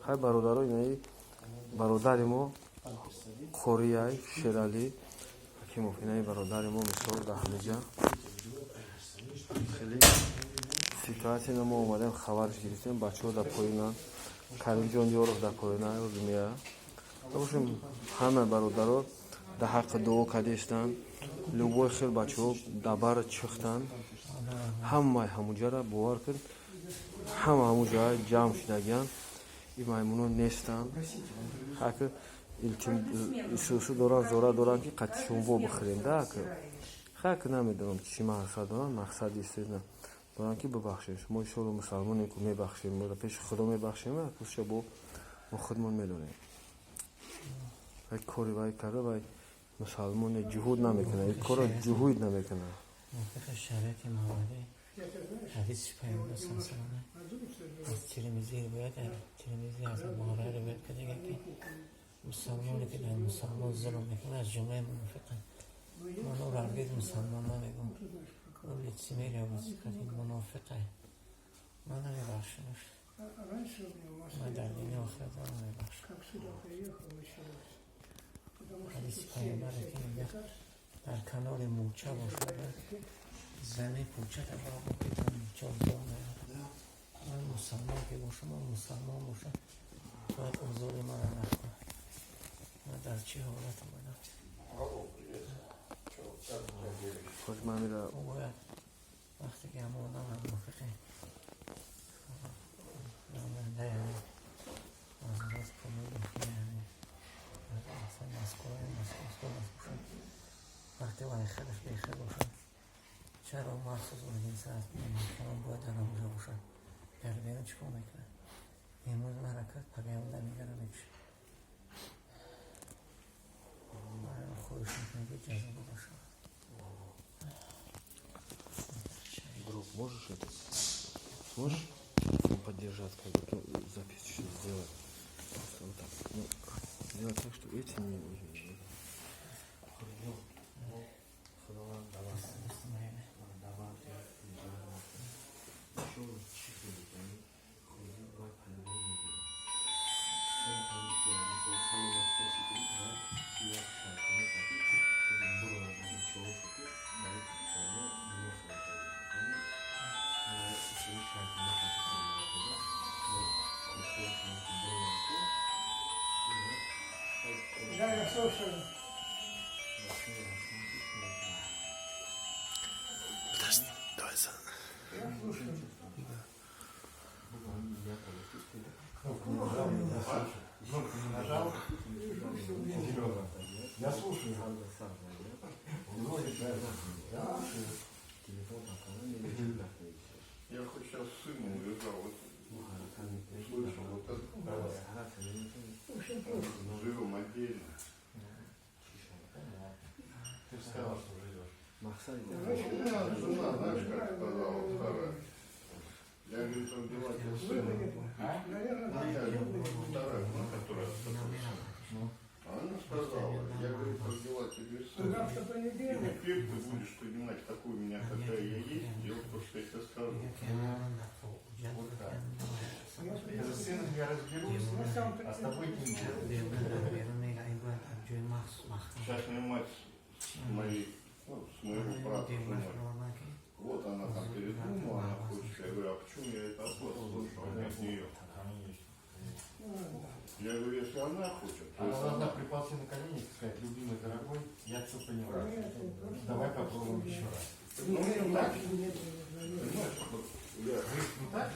Хай бародаро инаи бародари мо Қорияй Шералӣ Ҳакимов инаи бародари мо мисол Раҳмиҷа хеле ситуатсия мо омадем хабарш гирифтем бачаҳо дар поинан Каримҷон Ёров дар поина рӯзмия бошем ҳама бародаро дар ҳаққи дуо кардестанд любой хел бачаҳо дар бар чӯхтанд ҳамаи ҳамуҷара бовар кард ҳама ҳамуҷа ҷамъ шудагиян ин маймуно нестанд ҳака илтимосу доранд зора доранд ки қатишонво бихӯрем да ҳака намедонам чӣ мақсад доранд мақсади истина доранд ки бибахшем мо иншоалло мусалмонем ку мебахшем мо дар пеши худо мебахшем ҳакуша бо мо худмон медонем вай кори вай карда вай мусалмоне ҷуҳуд намекунад ин корро ҷуҳуд намекунад حدیث پیامبر صلی الله علیه و آله از ترمذی روایت ترمذی از بخاری روایت کرده که مسلمانی که در مسلمان ظلم میکنه از جمله منافقه من او را هرگز مسلمان نمیگم اون لیتسیمه را بازی کردیم منافقه من نمیبخشمش من در دین آخرت هم نمیبخشم حدیث پیامبر که میگه در کنار موچه باشه زمین پوچه در را بکنم جازدار نیارم من مسلمان که باشم من مسلمان باشم باید اوضاع من را نکنم من در چه حالت آمدم او باید وقتی که هم آدم هم موفقه نامنده یعنی مذارت کنه بخیه یعنی اصلا مسکوه باشم وقتی باید خلف بیخه باشم چرا محسوس اولینسه هست میکنم باید در آنجا باشم در بیان چکار میکنم امروز مرکت پیامبر میگرم میشه من خودش میکنم که جذبه باشم Друг, можешь это? Сможешь поддержать, как бы запись чуть сделать? Просто вот так. Ну, сделать так, что эти не... Да, я слушаю. Подожди, давай за... Я слушаю. Кнопку не нажал? Я слушаю. Я хоть сейчас сына увязал, вот слышал, вот это, живем отдельно. Ты же сказал, что живешь. Жена, знаешь, как сказала, вторая. Я говорю, что девать сына. Вторая, которая она сказала, я говорю, как дела тебе сына. Завтра И понедельник. теперь ты будешь понимать, какой у меня, какая я есть, делать то, что я тебе скажу. Я за сыном я разберусь, а с тобой ничего. Сейчас мне мать моей, ну, с моего брата женой. Вот она там передумала, она хочет. Я говорю, а почему я это слушал от нее? Я говорю, если она хочет, то Она это должна припасться на колени и сказать, любимый, дорогой, я все поняла. Давай попробуем еще раз. Ну, мне так. Понимаешь, вот я... Не так?